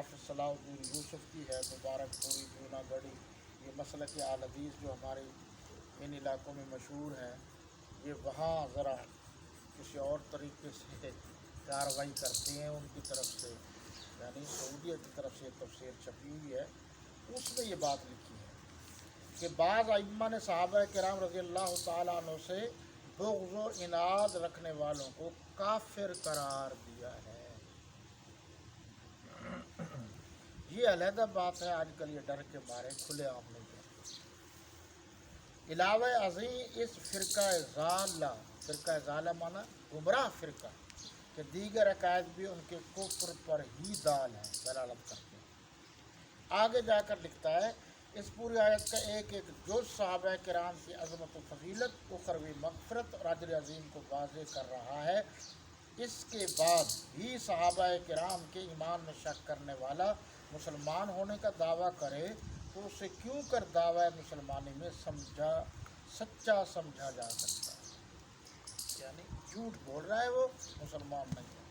حافظ صلاح الدین یوسف کی ہے، مبارک پوری، جونا گڑھی، یہ مسلک اہل حدیث جو ہمارے ان علاقوں میں مشہور ہیں، یہ وہاں ذرا کسی اور طریقے سے کارروائی کرتے ہیں ان کی طرف سے، یعنی سعودیہ کی طرف سے تفسیر چھپی ہوئی ہے، اس میں یہ بات لکھی ہے کہ بعض ائمہ نے صحابہ کرام رضی اللہ تعالیٰ عنہ سے بغض و عناد رکھنے والوں کو کافر قرار دیا ہے۔ یہ علیحدہ بات ہے، آج کل یہ ڈر کے مارے کھلے عام نہیں کرتے۔ علاوہ ازیں اس فرقہ ضالہ مانا گمراہ فرقہ کہ دیگر عقائد بھی ان کے کفر پر ہی دال ہیں، دلالت کرتے ہیں۔ آگے جا کر لکھتا ہے اس پوری آیت کا ایک ایک جز صحابہ کرام کی عظمت و فضیلت، اخروی مغفرت اور اجر عظیم کو واضح کر رہا ہے۔ اس کے بعد بھی صحابہ کرام کے ایمان میں شک کرنے والا مسلمان ہونے کا دعویٰ کرے تو اسے کیوں کر دعویٰ مسلمانی میں سچا سمجھا جا سکتا ہے؟ یعنی جھوٹ بول رہا ہے، وہ مسلمان نہیں ہے۔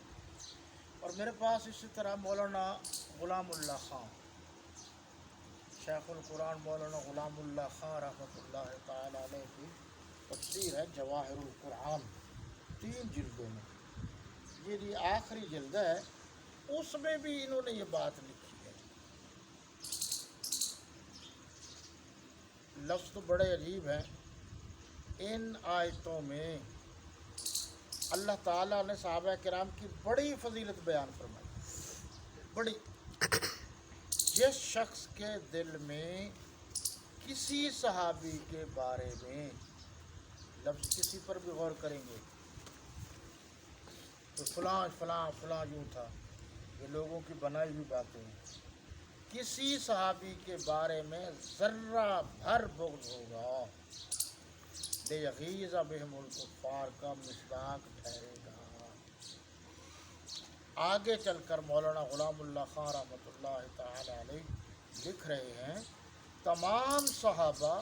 اور میرے پاس اسی طرح مولانا غلام اللہ خان، شیخ القرآن مولانا غلام اللہ خان رحمۃ اللہ تعالی علیہ کی تفسیر ہے جواہر القرآن، 3 جلدوں میں، یہ آخری جلد ہے، اس میں بھی انہوں نے یہ بات لکھی ہے۔ لفظ تو بڑے عجیب ہیں۔ ان آیتوں میں اللہ تعالیٰ نے صحابہ کرام کی بڑی فضیلت بیان فرمائی، بڑی۔ جس شخص کے دل میں کسی صحابی کے بارے میں، لفظ کسی پر بھی غور کریں گے تو فلاں فلاں فلاں یوں تھا، یہ لوگوں کی بنائی ہوئی باتیں ہیں، کسی صحابی کے بارے میں ذرہ بھر بغض ہوگا، لیغیظ بہم الکفار کا مصداق ٹھہرے گا۔ آگے چل کر مولانا غلام اللہ خان رحمۃ اللہ تعالی علیہ لکھ رہے ہیں تمام صحابہ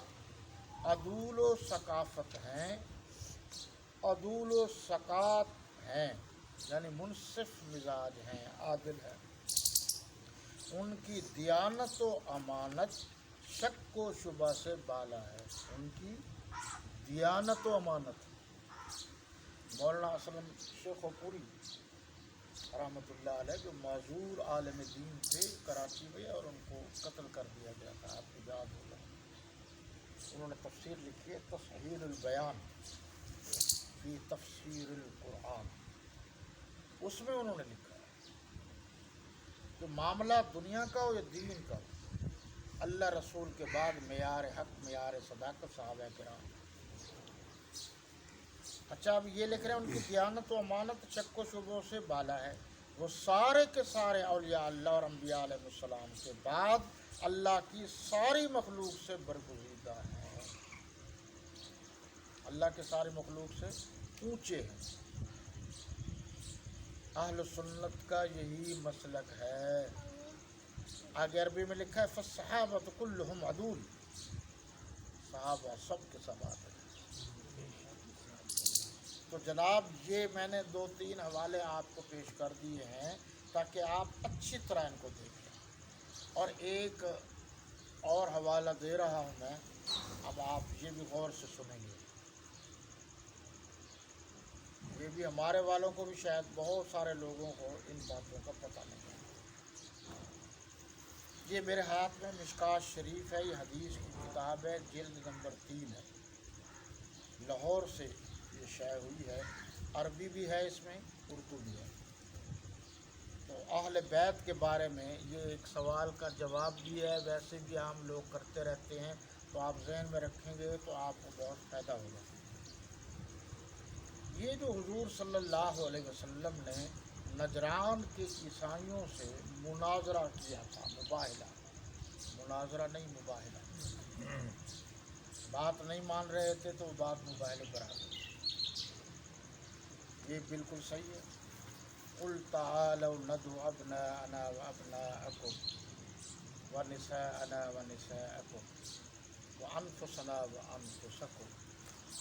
عدول و ثقافت ہیں، عدول و ثقات ہیں، یعنی منصف مزاج ہیں، عادل ہیں، ان کی دیانت و امانت شک و شبہ سے بالا ہے، ان کی دیانت و امانت۔ مولانا اسلم شیخ پوری رحمۃ اللہ علیہ جو معذور عالم دین تھے کراچی میں، اور ان کو قتل کر دیا گیا تھا، آپ کو یاد ہوگا، انہوں نے تفسیر لکھی ہے تصحیح البیان فی تفسیر القرآن، اس میں انہوں نے لکھا ہے کہ معاملہ دنیا کا ہو یا دین کا ہو، اللہ رسول کے بعد معیار حق، معیار صداقت صحابہ کرام۔ اچھا، اب یہ لکھ رہے ہیں ان کی دیانت و امانت شک و شبوں سے بالا ہے، وہ سارے کے سارے اولیاء اللہ اور انبیاء علیہ السلام کے بعد اللہ کی ساری مخلوق سے برگزیدہ ہیں، اللہ کے ساری مخلوق سے اونچے ہیں۔ اہل سنت کا یہی مسلک ہے۔ آگے عربی میں لکھا ہے فالصحابۃ کلہم عدول، صحابہ سب کے سب عادل ہیں۔ تو جناب یہ میں نے 2-3 حوالے آپ کو پیش کر دیے ہیں تاکہ آپ اچھی طرح ان کو دیکھیں، اور ایک اور حوالہ دے رہا ہوں میں، اب آپ یہ بھی غور سے سنیں گے، یہ بھی ہمارے والوں کو بھی شاید بہت سارے لوگوں کو ان باتوں کا پتہ نہیں ہے۔ یہ میرے ہاتھ میں مشکوٰۃ شریف ہے، یہ حدیث کی کتاب ہے، جلد نمبر 3 ہے، لاہور سے یہ شائع ہوئی ہے، عربی بھی ہے اس میں، اردو بھی ہے۔ تو اہل بیت کے بارے میں یہ ایک سوال کا جواب بھی ہے، ویسے بھی عام لوگ کرتے رہتے ہیں، تو آپ ذہن میں رکھیں گے تو آپ کو بہت فائدہ ہوگا۔ یہ جو حضور صلی اللہ علیہ وسلم نے نجران کے عیسائیوں سے مناظرہ کیا تھا، مناظرہ نہیں، مباہلہ، بات نہیں مان رہے تھے تو بات مباہلے پر آ گئی، یہ بالکل صحیح ہے۔ قل تعالوا ندعو ابناءنا وابناءکم ونساءنا ونساءکم وانفسنا وانفسکم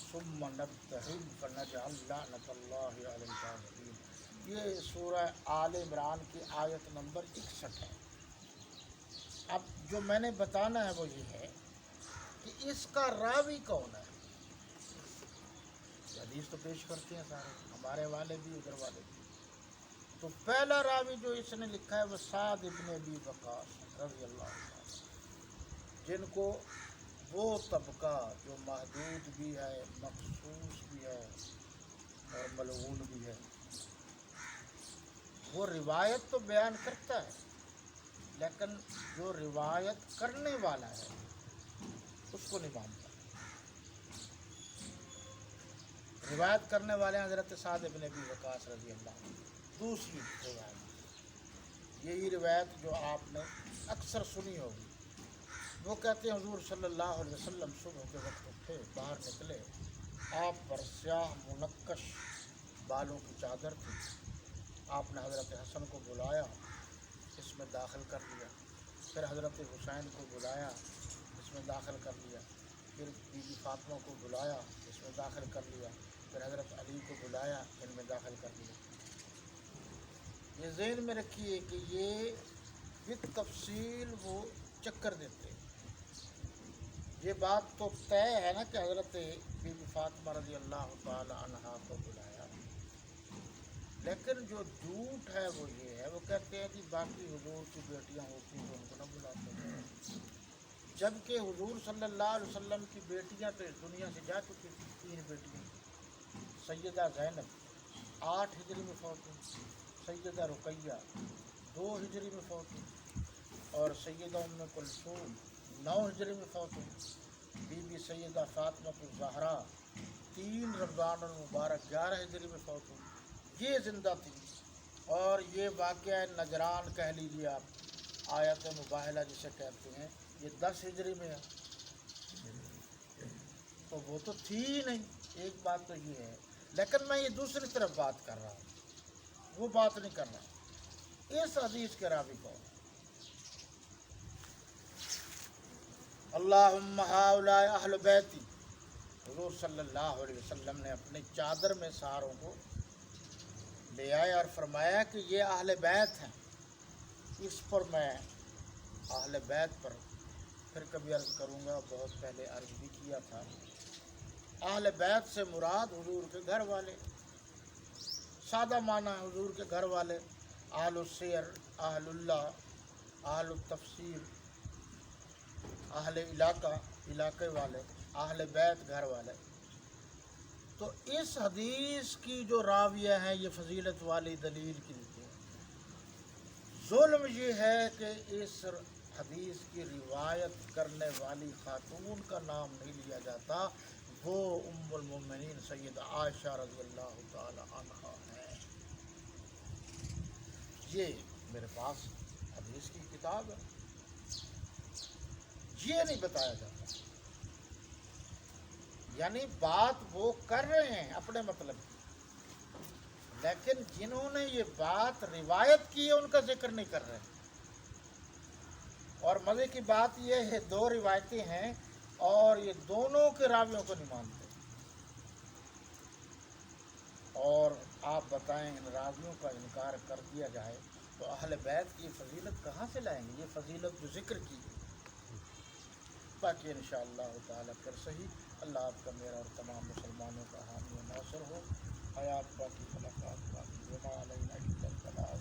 ثم نبتہل فنجعل لعنۃ اللہ علی الکاذبین۔ یہ سورہ آل عمران کی آیت نمبر 61 ہے۔ اب جو میں نے بتانا ہے وہ یہ ہے کہ اس کا راوی کون ہے. حدیث تو پیش کرتے ہیں سارے، ہمارے والے بھی ادھر والے بھی. تو پہلا راوی جو اس نے لکھا ہے وہ سعد ابن ابی وقاص رضی اللہ عنہ، جن کو وہ طبقہ جو محدود بھی ہے، مخصوص بھی ہے اور ملعون بھی ہے، وہ روایت تو بیان کرتا ہے لیکن جو روایت کرنے والا ہے اس کو نہیں مانتا. روایت کرنے والے حضرت سعد ابن ابی وقاص رضی اللہ عنہ. دوسری روایت، یہی روایت جو آپ نے اکثر سنی ہوگی، وہ کہتے ہیں حضور صلی اللہ علیہ وسلم صبح کے وقت اٹھے، باہر نکلے، آپ پر سیاہ منقش بالوں کی چادر تھی. آپ نے حضرت حسن کو بلایا، اس میں داخل کر لیا. پھر حضرت حسین کو بلایا، اس میں داخل کر لیا. پھر بی بی فاطمہ کو بلایا، اس میں داخل کر لیا. پھر حضرت علی کو بلایا، ان میں داخل کر لیا. یہ ذہن میں رکھیے کہ یہ بالتفصیل وہ چکر دیتے. یہ بات تو طے ہے نا کہ حضرت بی بی فاطمہ رضی اللہ تعالی عنہا کو بلایا، لیکن جو جھوٹ ہے وہ یہ ہے، وہ کہتے ہیں کہ باقی حضور کی بیٹیاں ہوتی تو ان کو نہ بلاتے، جبکہ حضور صلی اللہ علیہ وسلم کی بیٹیاں تو اس دنیا سے جا چکی تھیں. 3 بیٹیاں، سیدہ زینب 8 ہجری میں فوت ہوئی، سیدہ رقیہ 2 ہجری میں فوت ہوئی، اور سیدہ ام کلثوم 9 ہجری میں فوت ہوئی. بی بی سیدہ فاطمہ الزہرا 3 رمضان المبارک 11 ہجری میں فوت ہوئی. یہ زندہ تھی. اور یہ واقعہ نجران کہہ لیجیے آپ، آیت مباہلہ جسے کہتے ہیں، یہ 10 ہجری میں ہے. تو وہ تو تھی ہی نہیں. ایک بات تو یہ ہے، لیکن میں یہ دوسری طرف بات کر رہا ہوں، وہ بات نہیں کر رہا. اس حدیث کے راوی کون؟ اللہم ہؤلاء اہل بیتی. حضور صلی اللہ علیہ وسلم نے اپنی چادر میں ساروں کو لے آئے اور فرمایا کہ یہ اہل بیت ہیں. اس پر میں اہل بیت پر پھر کبھی عرض کروں گا، بہت پہلے عرض بھی کیا تھا. اہل بیت سے مراد حضور کے گھر والے، سادہ معنی حضور کے گھر والے، اہل السیر، اہل اللہ، اہل التفسیر، اہل علاقہ، علاقے والے، اہل بیت گھر والے. تو اس حدیث کی جو راویہ ہیں یہ فضیلت والی دلیل کی دیتے ہیں. ظلم یہ ہے کہ اس حدیث کی روایت کرنے والی خاتون کا نام نہیں لیا جاتا، وہ ام المومنین سیدہ عائشہ رضی اللہ تعالی عنہا ہیں. یہ میرے پاس حدیث کی کتاب ہے، یہ نہیں بتایا جاتا. یعنی بات وہ کر رہے ہیں اپنے مطلب کی، لیکن جنہوں نے یہ بات روایت کی ہے ان کا ذکر نہیں کر رہے. اور مزے کی بات یہ ہے 2 روایتیں ہیں اور یہ دونوں کے راویوں کو نہیں مانتے. اور آپ بتائیں ان راویوں کا انکار کر دیا جائے تو اہل بیت کی فضیلت کہاں سے لائیں گے؟ یہ فضیلت جو ذکر کی. باقی انشاءاللہ تعالی پھر صحیح. اللہ آپ کا، میرا اور تمام مسلمانوں کا حامی و ناصر ہو. حیات باقی، ملاقات باقی، وما علینا الا البلاغ.